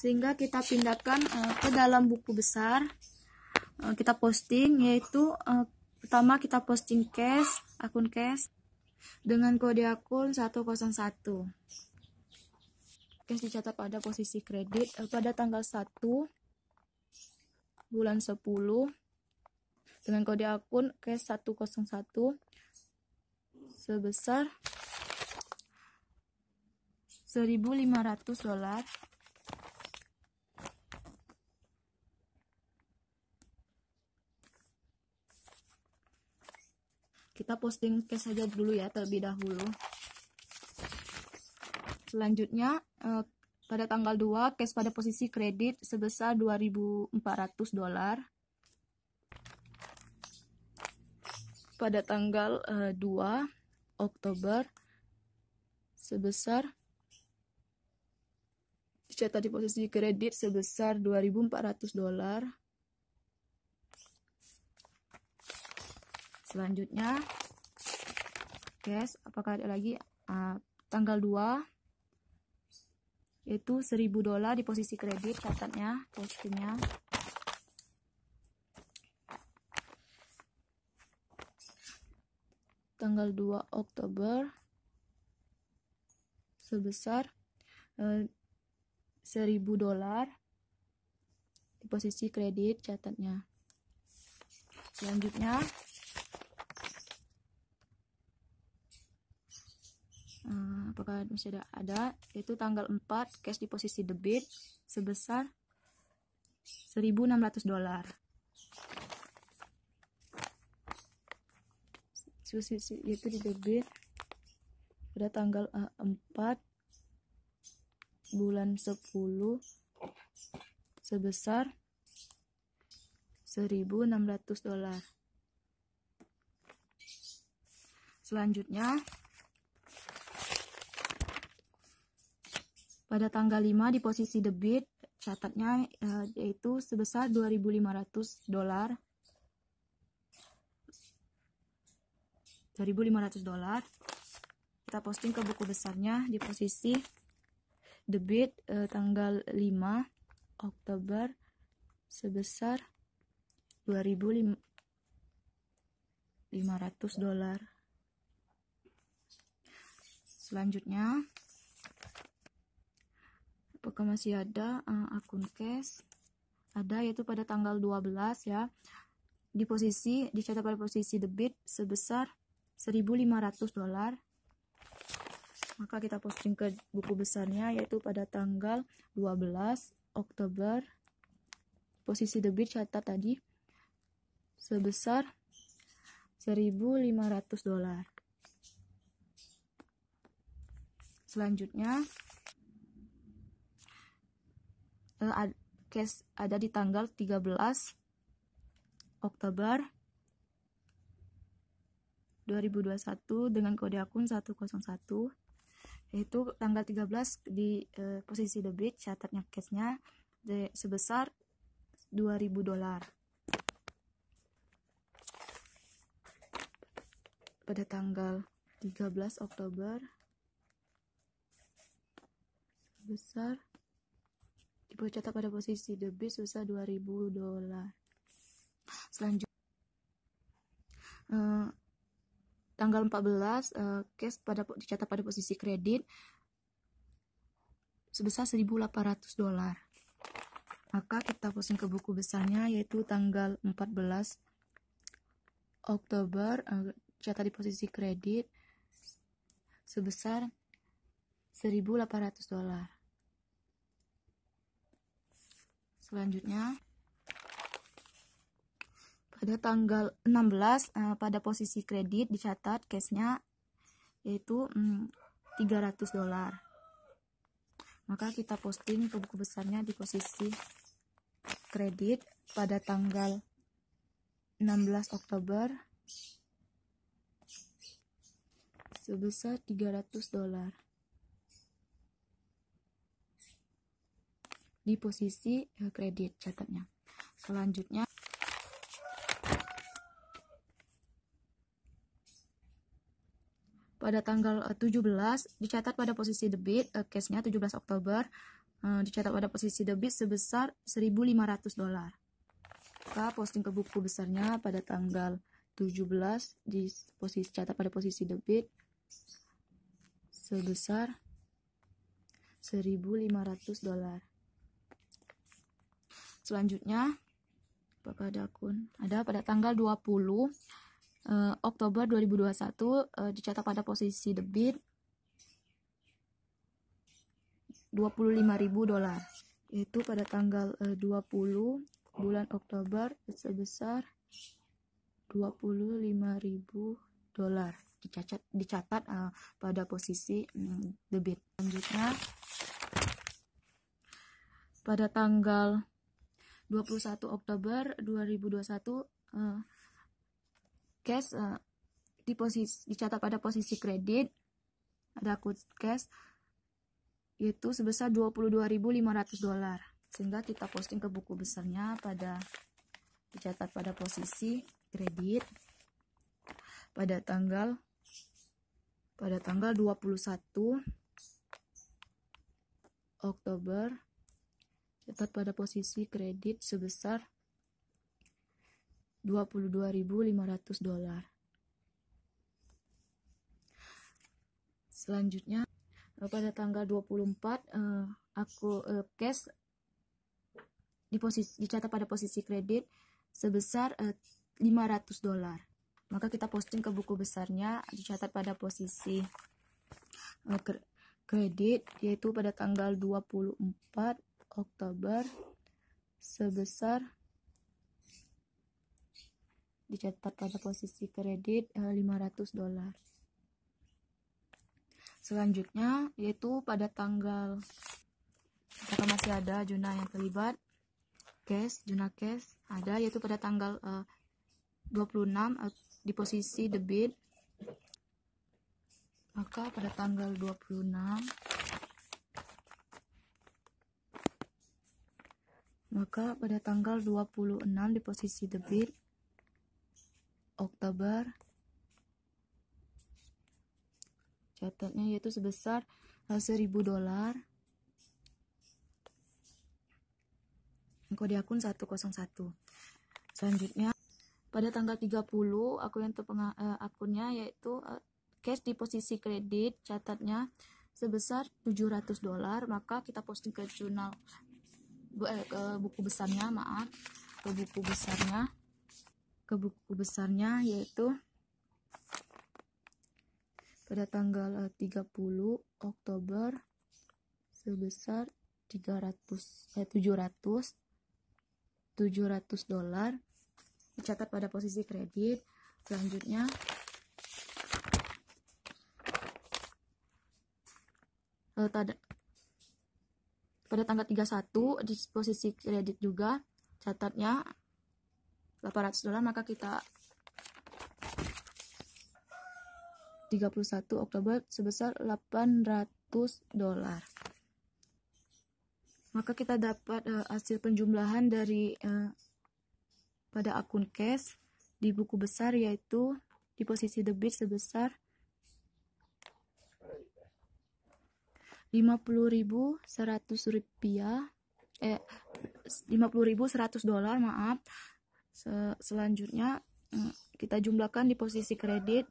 sehingga kita pindahkan ke dalam buku besar. Kita posting, yaitu pertama kita posting cash, akun cash dengan kode akun 101. Cash dicatat pada posisi kredit pada tanggal 1 bulan 10 dengan kode akun cash 101 sebesar $1.500. Kita posting cash saja dulu ya terlebih dahulu. Selanjutnya pada tanggal 2 cash pada posisi kredit sebesar $2.400. Pada tanggal 2 Oktober sebesar dicatat di posisi kredit sebesar $2.400. Selanjutnya cash, apakah ada lagi tanggal 2 yaitu $1.000 di posisi kredit, catatnya postingnya. Tanggal 2 Oktober sebesar $1.000 di posisi kredit, catatnya. Selanjutnya apakah masih ada yaitu tanggal 4 cash di posisi debit sebesar $1.600. Yaitu di debit pada tanggal 4 bulan 10 sebesar $1.600. Selanjutnya pada tanggal 5 di posisi debit, catatnya yaitu sebesar $2.500. Kita posting ke buku besarnya di posisi debit tanggal 5 Oktober sebesar $2.500. Selanjutnya apakah masih ada akun cash? Ada, yaitu pada tanggal 12 ya. Dicatat pada posisi debit sebesar $1.500. Maka kita posting ke buku besarnya yaitu pada tanggal 12 Oktober. Posisi debit catat tadi sebesar $1.500. Selanjutnya cash ada di tanggal 13 Oktober 2021 dengan kode akun 101, yaitu tanggal 13 di posisi debit, catatnya cashnya sebesar $2.000. Pada tanggal 13 Oktober sebesar dicatat pada posisi debit sebesar $2.000. Selanjutnya tanggal 14 cash dicatat pada posisi kredit sebesar $1.800. Maka kita posting ke buku besarnya yaitu tanggal 14 Oktober catat di posisi kredit sebesar $1.800. Selanjutnya pada tanggal 16 pada posisi kredit dicatat cashnya yaitu $300. Maka kita posting ke buku besarnya di posisi kredit pada tanggal 16 Oktober sebesar $300 di posisi kredit, catatnya. Selanjutnya pada tanggal 17 dicatat pada posisi debit, cashnya 17 Oktober dicatat pada posisi debit sebesar $1.500. Maka posting ke buku besarnya pada tanggal 17 di posisi catat pada posisi debit sebesar $1.500. Selanjutnya pada akun ada pada tanggal 20 Oktober 2021 dicatat pada posisi debit $25.000, yaitu pada tanggal 20 bulan Oktober sebesar $25.000 dicatat pada posisi debit. Selanjutnya pada tanggal 21 Oktober 2021 cash dicatat pada posisi kredit, ada akun cash yaitu sebesar $22.500, sehingga kita posting ke buku besarnya dicatat pada posisi kredit pada tanggal 21 Oktober catat pada posisi kredit sebesar $22.500. Selanjutnya pada tanggal 24 cash dicatat pada posisi kredit sebesar $500. Maka kita posting ke buku besarnya dicatat pada posisi kredit, yaitu pada tanggal 24 Oktober sebesar dicatat pada posisi kredit $500. Selanjutnya yaitu pada tanggal, apakah masih ada juna yang terlibat juna cash ada, yaitu pada tanggal 26 di posisi debit. Maka pada tanggal 26 di posisi debit Oktober catatnya yaitu sebesar $1.000. Kode akun 101. Selanjutnya pada tanggal 30 akunnya yaitu cash di posisi kredit catatnya sebesar $700. Maka kita posting ke jurnal ke buku besarnya yaitu pada tanggal 30 Oktober sebesar $700 dicatat pada posisi kredit. Selanjutnya pada tanggal 31 di posisi kredit juga catatnya $800, maka kita 31 Oktober sebesar $800. Maka kita dapat hasil penjumlahan dari pada akun cash di buku besar, yaitu di posisi debit sebesar $50.100, maaf. Selanjutnya kita jumlahkan di posisi kredit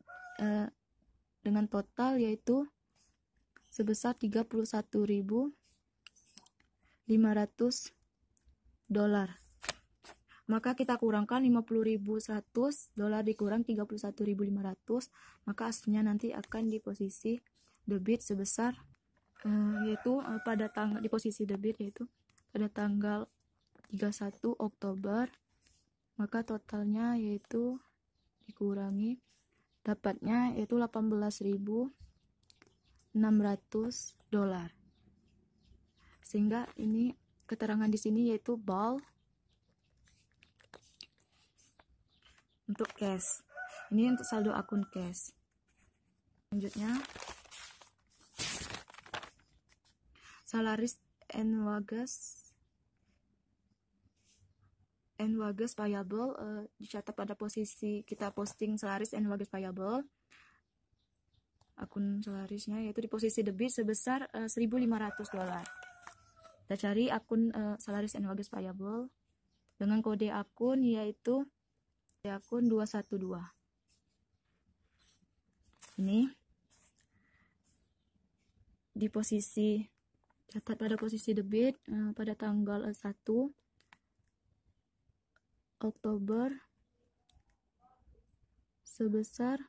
dengan total yaitu sebesar $31.500. Maka kita kurangkan $50.100 dikurang $31.500, maka hasilnya nanti akan di posisi debit sebesar yaitu di posisi debit yaitu pada tanggal 31 Oktober, maka totalnya yaitu dikurangi dapatnya yaitu $18.600. Sehingga ini keterangan di sini yaitu BAL untuk cash. Ini untuk saldo akun cash. Selanjutnya salaries and wages payable dicatat pada posisi kita posting salaries and wages payable. Akun salarisnya yaitu di posisi debit sebesar $1.500. Kita cari akun Salaries and Wages Payable dengan kode akun yaitu akun 212. Ini di posisi catat pada posisi debit pada tanggal 1 Oktober sebesar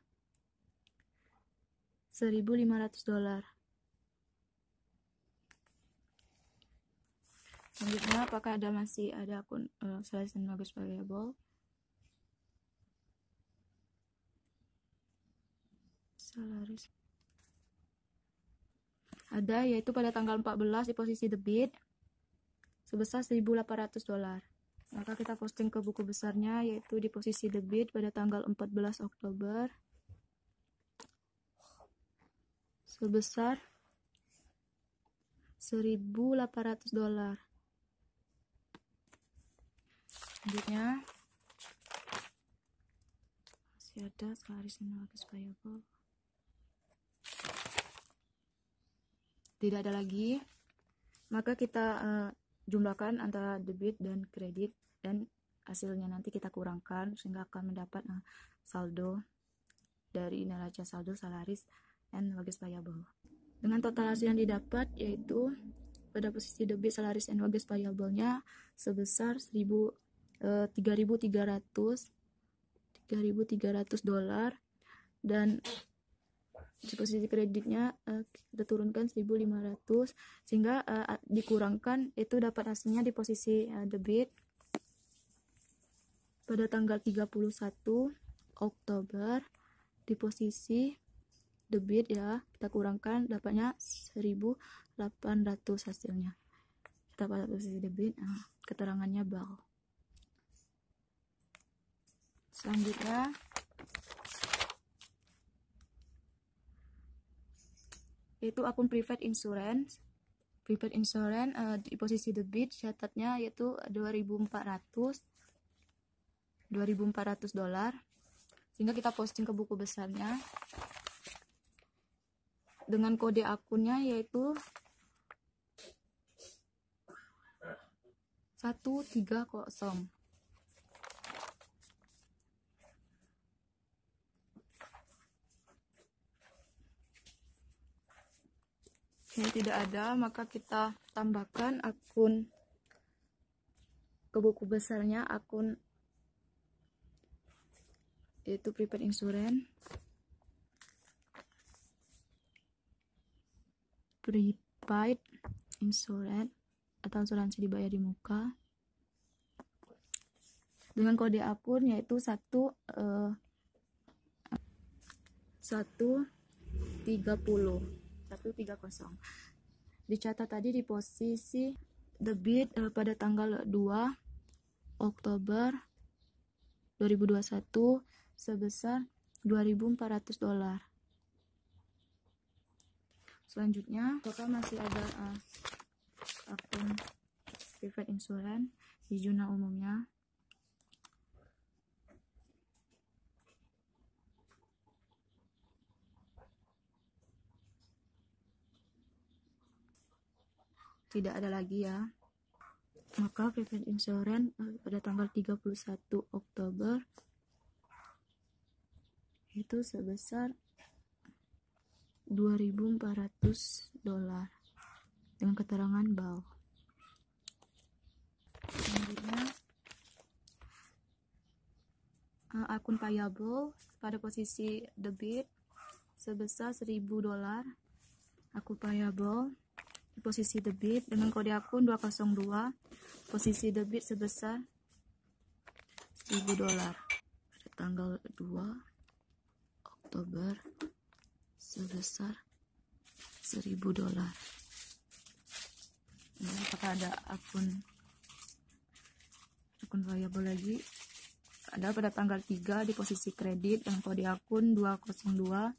$1.500. Selanjutnya, apakah masih ada akun Salaries and Wages Payable? Salaries ada, yaitu pada tanggal 14 di posisi debit sebesar $1.800. Maka kita posting ke buku besarnya, yaitu di posisi debit pada tanggal 14 Oktober sebesar $1.800. Selanjutnya masih ada Salaries and Wages Payable. Tidak ada lagi, maka kita jumlahkan antara debit dan kredit dan hasilnya nanti kita kurangkan sehingga akan mendapat saldo dari neraca saldo Salaries and Wages Payable. Dengan total hasil yang didapat yaitu pada posisi debit Salaries and Wages Payable-nya sebesar $3.300 dan di posisi kreditnya kita turunkan 1.500 sehingga dikurangkan, itu dapat hasilnya di posisi debit pada tanggal 31 Oktober di posisi debit ya, kita kurangkan dapatnya 1.800 hasilnya. Kita pada posisi debit, keterangannya bank. Selanjutnya yaitu akun Private Insurance. Private Insurance di posisi debit catatnya yaitu $2.400 sehingga kita posting ke buku besarnya dengan kode akunnya yaitu 130. Ini tidak ada, maka kita tambahkan akun ke buku besarnya, akun yaitu Private Insurance. Prepaid Insurance atau asuransi dibayar di muka dengan kode akun yaitu 130. Dicatat tadi di posisi debit pada tanggal 2 Oktober 2021 sebesar $2.400. Selanjutnya, apakah masih ada akun Private Insurance di jurnal umumnya? Tidak ada lagi ya. Maka Private Insurance pada tanggal 31 Oktober itu sebesar $2.400 dengan keterangan BAL. Selanjutnya akun payable pada posisi debit sebesar $1.000. Akun payable di posisi debit dengan kode akun 202, posisi debit sebesar $1.000 pada tanggal 2 Oktober sebesar $1.000. Nah, apakah ada akun payable lagi? Ada pada tanggal 3 di posisi kredit dengan kode akun 202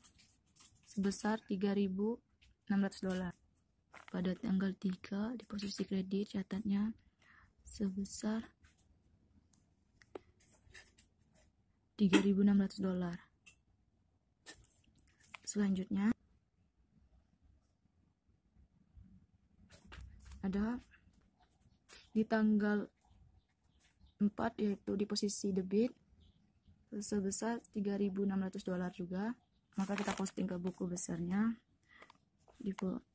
sebesar $3.600. Pada tanggal 3 di posisi kredit catatnya sebesar $3.600. Selanjutnya ada di tanggal 4 yaitu di posisi debit sebesar $3.600 juga. Maka kita posting ke buku besarnya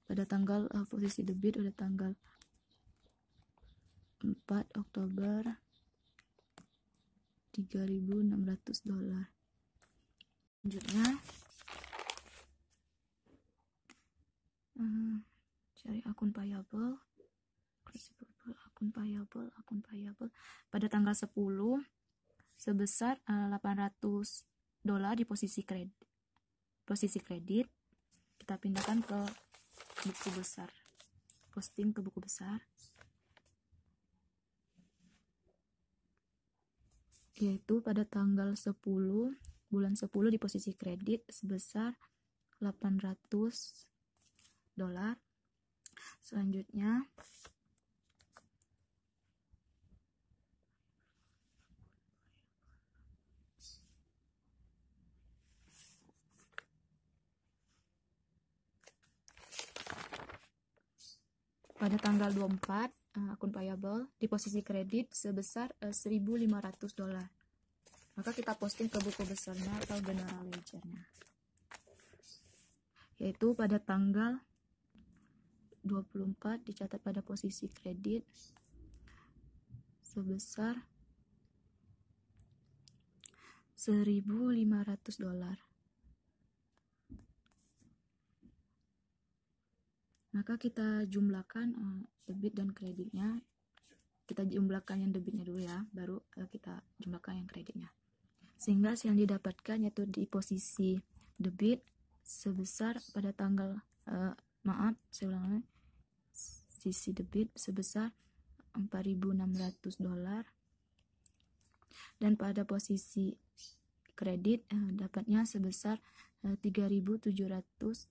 pada tanggal posisi debit pada tanggal 4 Oktober $3.600. Selanjutnya cari akun payable, akun payable pada tanggal 10 sebesar $800 di posisi kredit. Kita pindahkan ke buku besar, posting ke buku besar, yaitu pada tanggal 10 bulan 10 di posisi kredit sebesar $800. Selanjutnya pada tanggal 24 akun payable di posisi kredit sebesar $1.500. Maka kita posting ke buku besarnya atau general ledgernya, yaitu pada tanggal 24 dicatat pada posisi kredit sebesar $1.500. Maka kita jumlahkan debit dan kreditnya. Kita jumlahkan yang debitnya dulu ya, baru kita jumlahkan yang kreditnya. Sehingga yang didapatkan yaitu di posisi debit sebesar pada tanggal sisi debit sebesar $4.600, dan pada posisi kredit dapatnya sebesar $8.300.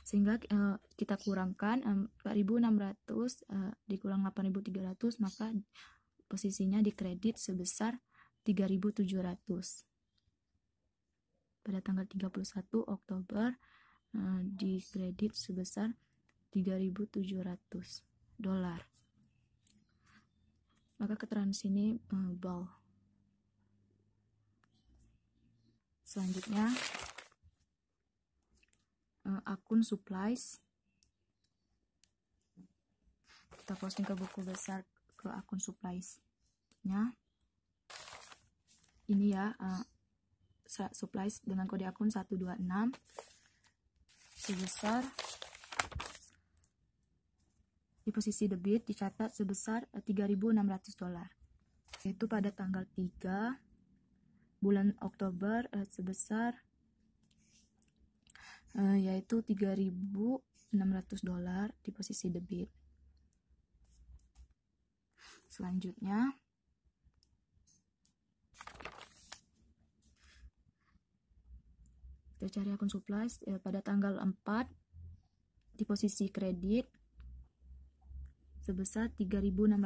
Sehingga kita kurangkan 4.600 dikurang 8.300, maka posisinya di kredit sebesar 3.700 pada tanggal 31 Oktober. Di kredit sebesar $3.700. Maka keterangan sini bal. Selanjutnya akun supplies, kita posting ke buku besar ke akun supplies-nya. Ini ya, supplies dengan kode akun 126 sebesar di posisi debit dicatat sebesar $3.600, yaitu pada tanggal 3 bulan Oktober sebesar yaitu $3.600 di posisi debit. Selanjutnya kita cari akun supplies pada tanggal 4 di posisi kredit sebesar $3.600.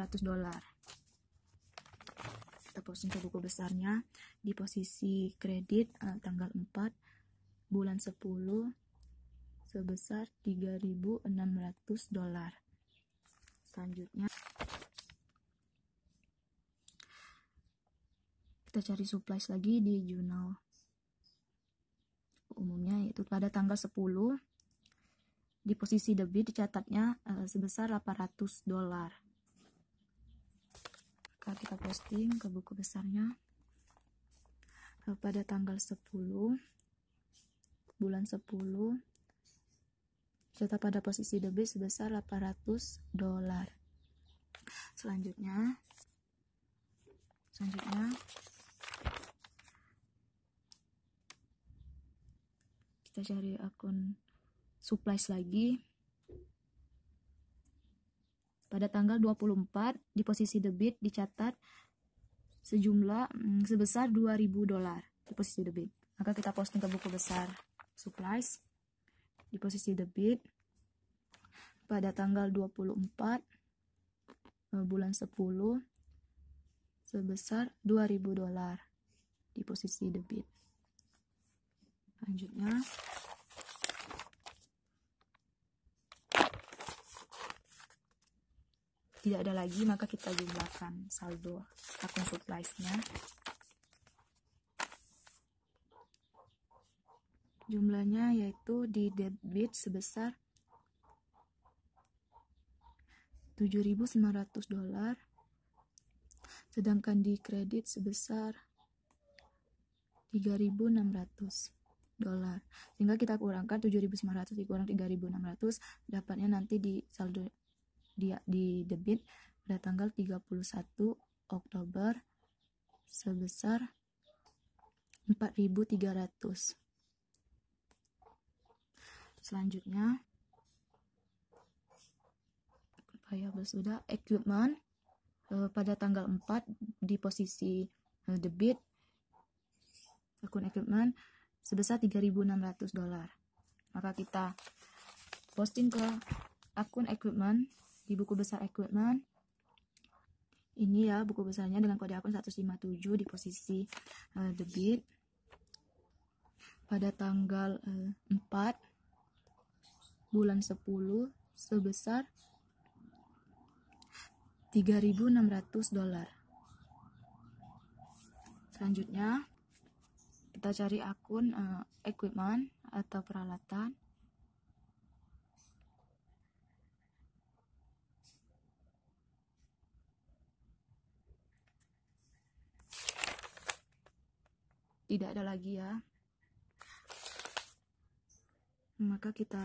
Kita posting ke buku besarnya di posisi kredit tanggal 4 bulan 10 sebesar $3.600. Selanjutnya kita cari supplies lagi di jurnal umumnya, yaitu pada tanggal 10 di posisi debit dicatatnya sebesar $800. Maka kita posting ke buku besarnya pada tanggal 10 bulan 10 dicatat pada posisi debit sebesar $800. Selanjutnya kita cari akun supplies lagi pada tanggal 24 di posisi debit dicatat sejumlah sebesar $2.000 di posisi debit. Maka kita posting ke buku besar supplies di posisi debit pada tanggal 24 bulan 10 sebesar $2.000 di posisi debit. Selanjutnya tidak ada lagi, maka kita jumlahkan saldo akun supplies-nya. Jumlahnya yaitu di debit sebesar $7.900, sedangkan di kredit sebesar $3.600. Sehingga kita kurangkan 7.900 dikurang 3.600, dapatnya nanti di saldo di debit pada tanggal 31 Oktober sebesar 4.300. Selanjutnya payable sudah. Equipment pada tanggal 4 di posisi debit akun equipment sebesar $3.600. Maka kita posting ke akun equipment di buku besar equipment. Ini ya buku besarnya dengan kode akun 157 di posisi debit pada tanggal 4 bulan 10 sebesar $3.600. Selanjutnya kita cari akun equipment atau peralatan. Tidak ada lagi ya, maka kita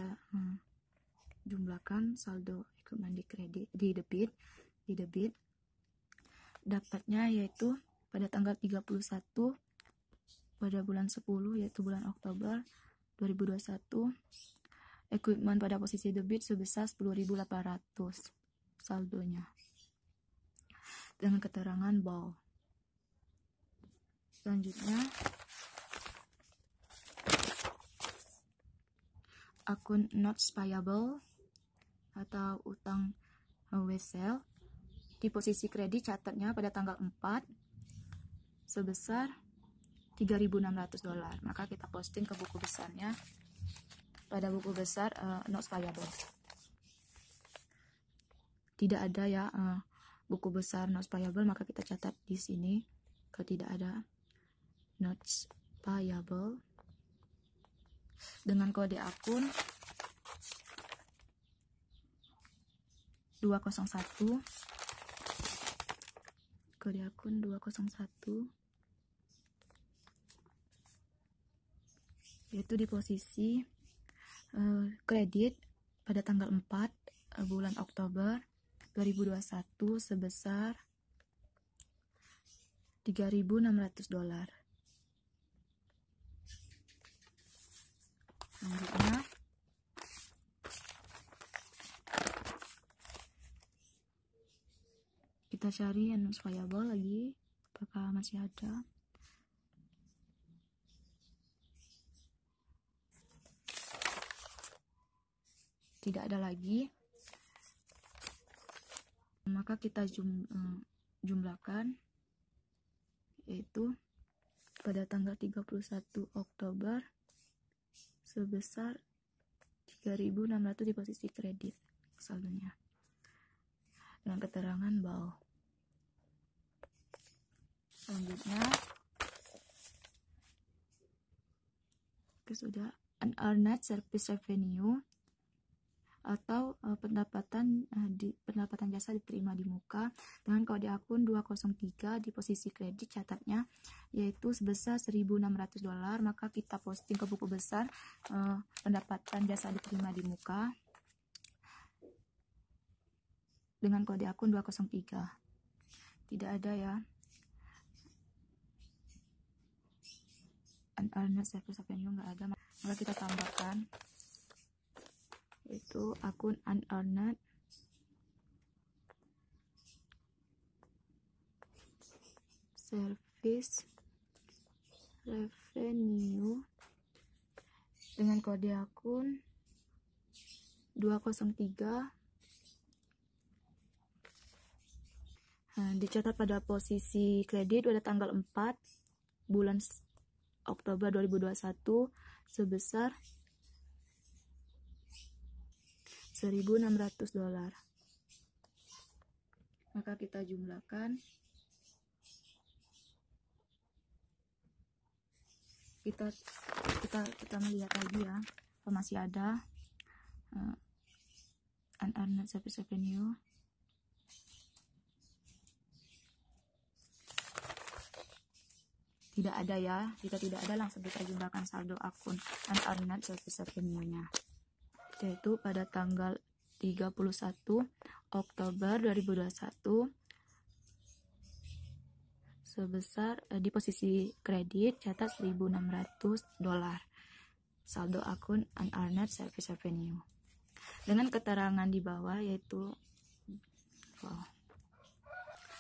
jumlahkan saldo equipment di kredit di debit dapatnya yaitu pada tanggal 31 pada bulan 10 yaitu bulan Oktober 2021, equipment pada posisi debit sebesar 10.800 saldonya dengan keterangan BAW. Selanjutnya akun notes payable atau utang wesel di posisi kredit catatnya pada tanggal 4 sebesar $3.600. Maka kita posting ke buku besarnya pada buku besar notes payable. Tidak ada ya buku besar notes payable, maka kita catat di sini kalau tidak ada notes payable dengan kode akun 201, kode akun 201 yaitu di posisi kredit pada tanggal 4 bulan Oktober 2021 sebesar $3.600. Selanjutnya kita cari notes payable lagi, apakah masih ada. Tidak ada lagi, maka kita jumlahkan yaitu pada tanggal 31 Oktober sebesar 3.600 di posisi kredit saldonya dengan keterangan BAW. Selanjutnya sudah unearned service revenue atau pendapatan jasa diterima di muka dengan kode akun 203 di posisi kredit catatnya yaitu sebesar $1.600. Maka kita posting ke buku besar pendapatan jasa diterima di muka dengan kode akun 203. Tidak ada ya unearned service revenue, nggak ada, maka kita tambahkan itu akun unearned service revenue dengan kode akun 203. Dicatat pada posisi kredit pada tanggal 4 bulan Oktober 2021 sebesar $1.600. Maka kita jumlahkan. Kita melihat lagi ya, masih ada unearned service revenue. Tidak ada ya, jika tidak ada langsung kita jumlahkan saldo akun unearned service revenue-nya, yaitu pada tanggal 31 Oktober 2021 sebesar di posisi kredit catat $1.600 saldo akun unearned service revenue dengan keterangan di bawah, yaitu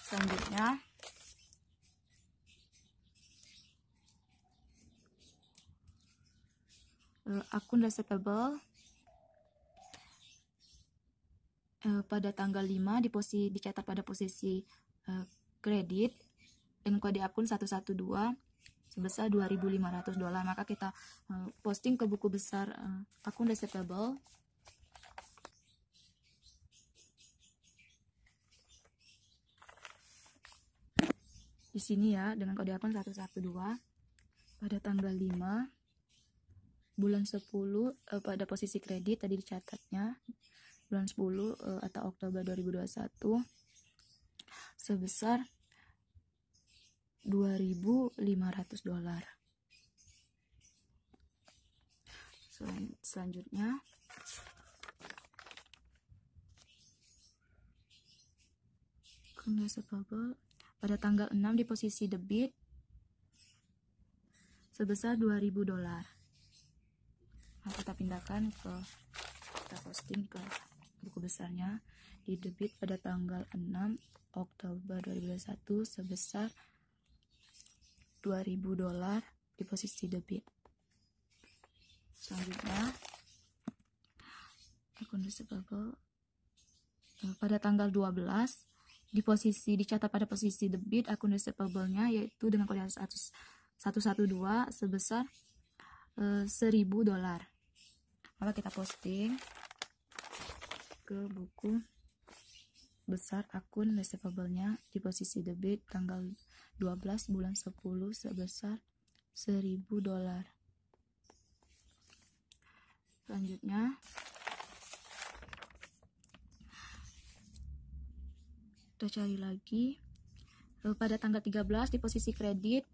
selanjutnya akun receivable pada tanggal 5 dicatat pada posisi kredit dengan kode akun 112 sebesar $2.500. Maka kita posting ke buku besar akun receivable. Di sini ya, dengan kode akun 112 pada tanggal 5 bulan 10 pada posisi kredit tadi dicatatnya bulan 10 atau Oktober 2021 sebesar $2.500. Selanjutnya receivable pada tanggal 6 di posisi debit sebesar $2.000. Nah, kita pindahkan kita posting ke buku besarnya di debit pada tanggal 6 Oktober 2021 sebesar $2.000 di posisi debit. Selanjutnya akun receivable pada tanggal 12 dicatat pada posisi debit akun receivable-nya, yaitu dengan kode 112 sebesar $1.000. Maka kita posting ke buku besar akun receivable-nya di posisi debit tanggal 12 bulan 10 sebesar $1.000. Selanjutnya kita cari lagi pada tanggal 13 di posisi kredit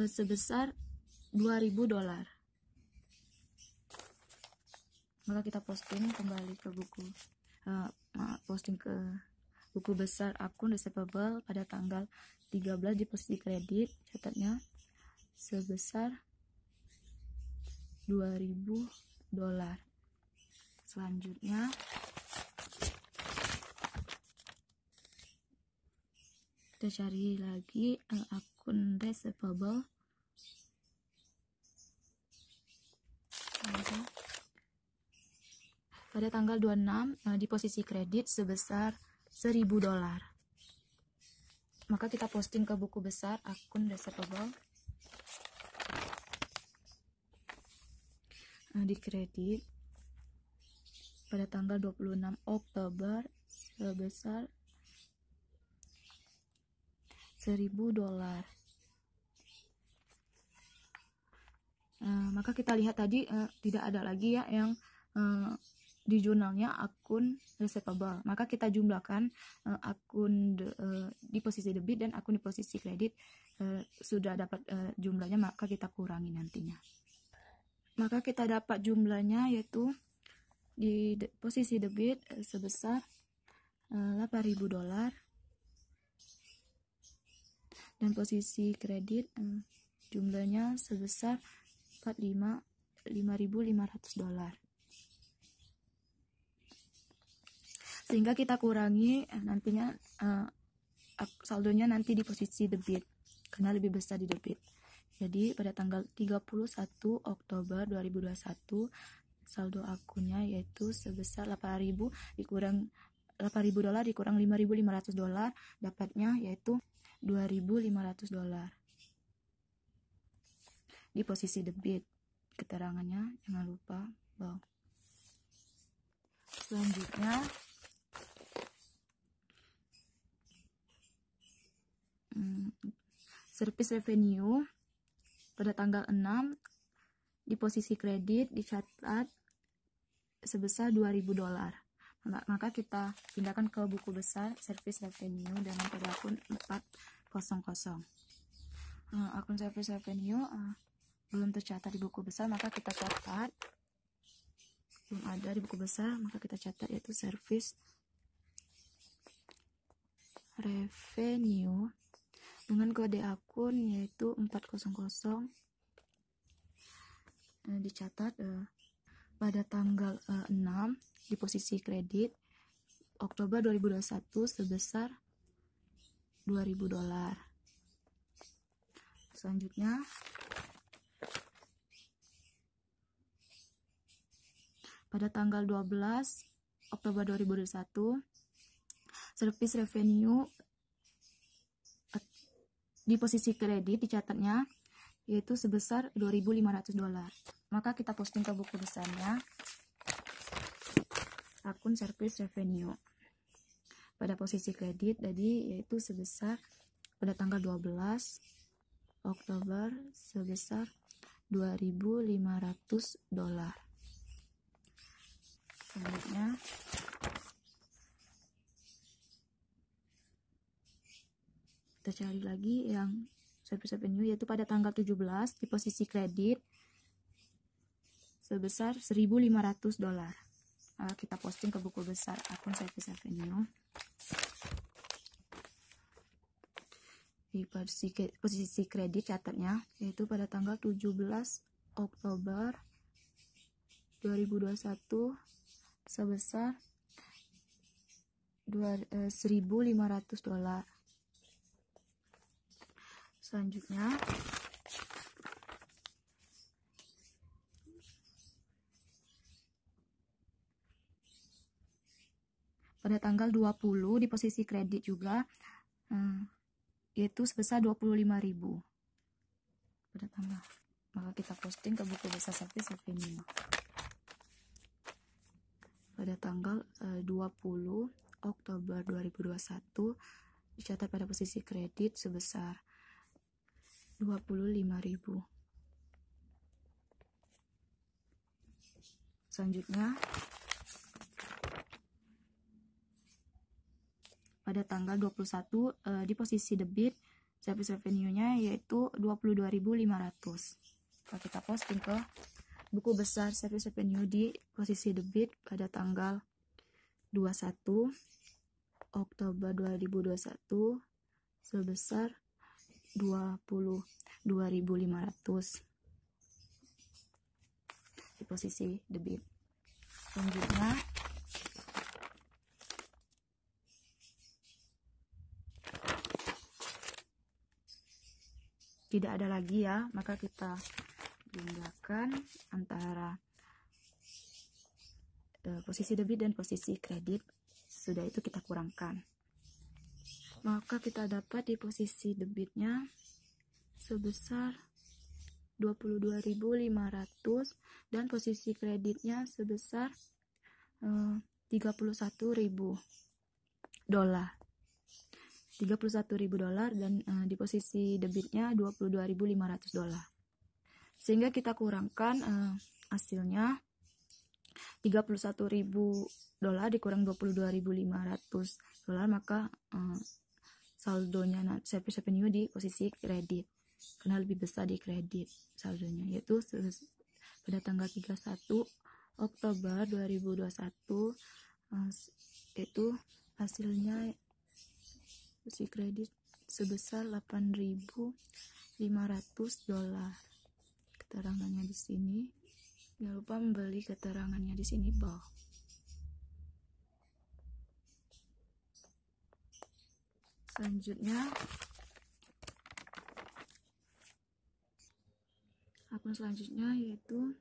sebesar $2.000. Maka kita posting kembali ke buku besar akun receivable pada tanggal 13 di posisi kredit catatnya sebesar $2.000. Selanjutnya kita cari lagi akun receivable pada tanggal 26 di posisi kredit sebesar $1.000. Maka kita posting ke buku besar akun receivable di kredit pada tanggal 26 Oktober sebesar $1.000. Maka kita lihat tadi tidak ada lagi ya yang di jurnalnya akun receivable. Maka kita jumlahkan akun di posisi debit dan akun di posisi kredit. Sudah dapat jumlahnya, maka kita kurangi nantinya. Maka kita dapat jumlahnya, yaitu di posisi debit sebesar $8.000 dan posisi kredit jumlahnya sebesar $5.500. Sehingga kita kurangi nantinya saldonya nanti di posisi debit karena lebih besar di debit. Jadi pada tanggal 31 Oktober 2021 saldo akunnya yaitu sebesar $8.000 dikurang $5.500, dapatnya yaitu $2.500 di posisi debit. Keterangannya jangan lupa Selanjutnya service revenue pada tanggal 6 di posisi kredit dicatat sebesar $2.000. Maka kita pindahkan ke buku besar service revenue dengan kode akun 400. Akun service revenue belum tercatat di buku besar, maka kita catat. Belum ada di buku besar, maka kita catat, yaitu service revenue dengan kode akun yaitu 400. Dicatat pada tanggal 6 di posisi kredit Oktober 2021 sebesar $2.000. Selanjutnya pada tanggal 12 Oktober 2021 service revenue di posisi kredit dicatatnya yaitu sebesar $2.500. Maka kita posting ke buku besarnya akun service revenue pada posisi kredit tadi yaitu sebesar pada tanggal 12 Oktober sebesar $2.500. Selanjutnya kita cari lagi yang service revenue yaitu pada tanggal 17 di posisi kredit sebesar $1.500. Kita posting ke buku besar akun service revenue di posisi kredit catatnya yaitu pada tanggal 17 Oktober 2021 sebesar $1.500. Selanjutnya pada tanggal 20 di posisi kredit juga yaitu sebesar $25.000 pada tanggal. Maka kita posting ke buku besar service revenue pada tanggal 20 Oktober 2021 dicatat pada posisi kredit sebesar $25.000. Selanjutnya pada tanggal 21 di posisi debit service revenue-nya yaitu $22.500. Maka kita posting ke buku besar service revenue di posisi debit pada tanggal 21 Oktober 2021 sebesar $22.500 di posisi debit. Selanjutnya tidak ada lagi ya, maka kita jumlahkan antara posisi debit dan posisi kredit. Sudah itu kita kurangkan, maka kita dapat di posisi debitnya sebesar $22.500 dan posisi kreditnya sebesar $31.000 dan di posisi debitnya $22.500. Sehingga kita kurangkan hasilnya $31.000 dikurang $22.500, maka saldonya service revenue di posisi kredit karena lebih besar di kredit saldonya, yaitu pada tanggal 31 Oktober 2021 itu hasilnya posisi kredit sebesar $8.500. Keterangannya di sini. Jangan lupa membeli keterangannya di sini, bawah. Selanjutnya akun selanjutnya yaitu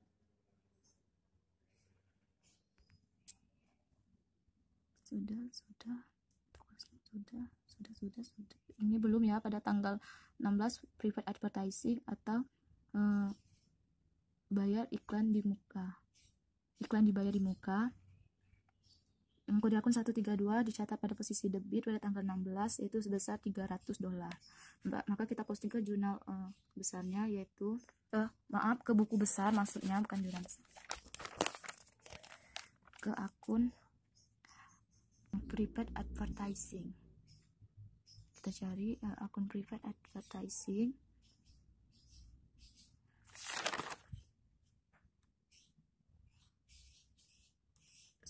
sudah ini belum ya, pada tanggal 16 private advertising atau bayar iklan dibayar di muka kode akun 132 dicatat pada posisi debit pada tanggal 16 yaitu sebesar $300. Maka kita posting ke jurnal besarnya, yaitu ke buku besar, maksudnya bukan jurnal besar, ke akun prepaid advertising. Kita cari akun prepaid advertising.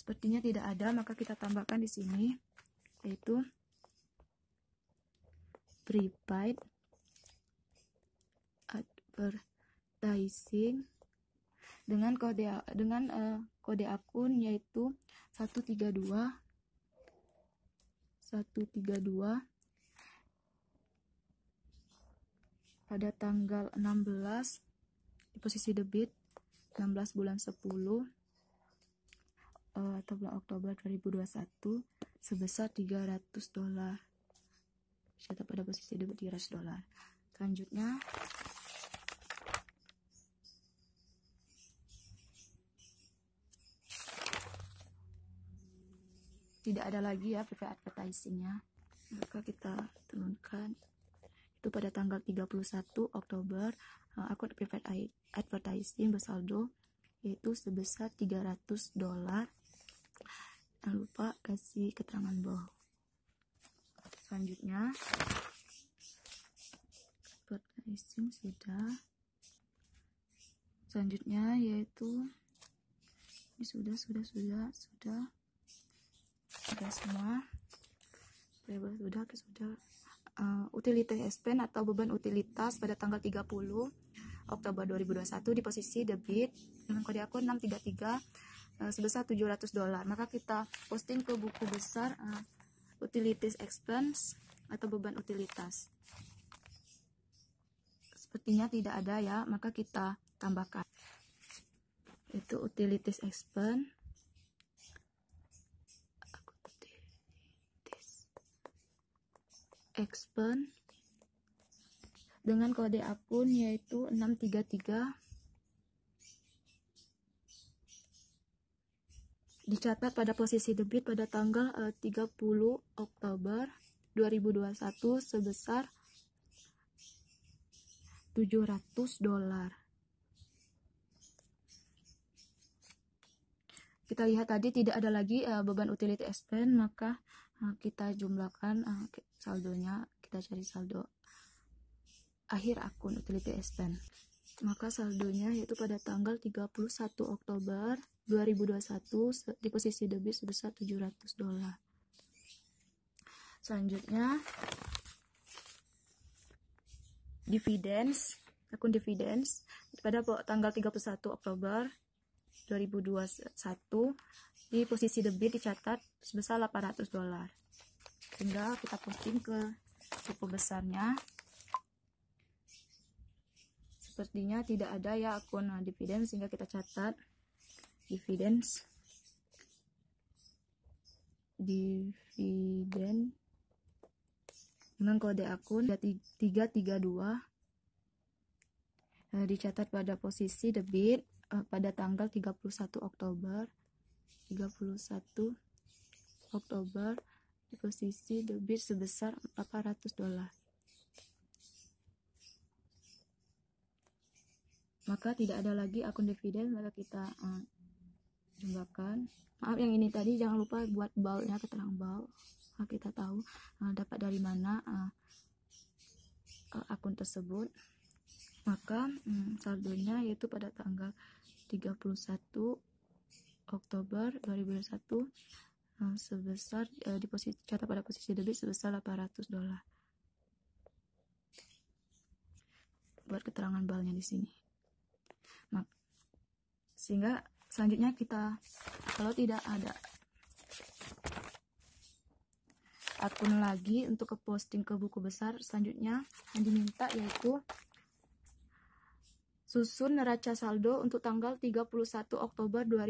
Sepertinya tidak ada, maka kita tambahkan di sini, yaitu prepaid advertising dengan kode akun yaitu 132 pada tanggal 16 di posisi debit 16 bulan 10 atau bulan Oktober 2021 sebesar $300. Catat pada posisi debit $300. Selanjutnya tidak ada lagi ya prepaid advertisingnya, maka kita turunkan itu pada tanggal 31 Oktober. Akun prepaid advertising bersaldo yaitu sebesar $300. Jangan lupa kasih keterangan bawah. Selanjutnya advertising sudah. Selanjutnya yaitu ini sudah semua. Sudah. Utilitas expense atau beban utilitas pada tanggal 30 Oktober 2021 di posisi debit dengan kode akun 633 sebesar $700. Maka kita posting ke buku besar utilities expense atau beban utilitas. Sepertinya tidak ada ya, maka kita tambahkan itu utilities expense dengan kode akun yaitu 633 dicatat pada posisi debit pada tanggal 30 Oktober 2021 sebesar $700. Kita lihat tadi tidak ada lagi beban utility expense, maka kita jumlahkan saldonya. Kita cari saldo akhir akun utility expense. Maka saldonya yaitu pada tanggal 31 Oktober 2021 di posisi debit sebesar $700. Selanjutnya dividends, akun dividends pada tanggal 31 Oktober 2021 di posisi debit dicatat sebesar $800. Tinggal kita posting ke buku besarnya. Sepertinya tidak ada ya akun dividen, sehingga kita catat dividends dengan kode akun 332 dicatat pada posisi debit pada tanggal 31 Oktober di posisi debit sebesar $400. Maka tidak ada lagi akun dividen, maka kita jumlahkan. Maaf yang ini tadi jangan lupa buat baulnya, keterangan baul. Kita tahu dapat dari mana akun tersebut. Maka saldonya yaitu pada tanggal 31 Oktober 2021 sebesar di posisi catat pada posisi debit sebesar $800. Buat keterangan baulnya di sini. Sehingga selanjutnya kita, kalau tidak ada akun lagi untuk ke posting ke buku besar, selanjutnya yang diminta yaitu susun neraca saldo untuk tanggal 31 Oktober 2021.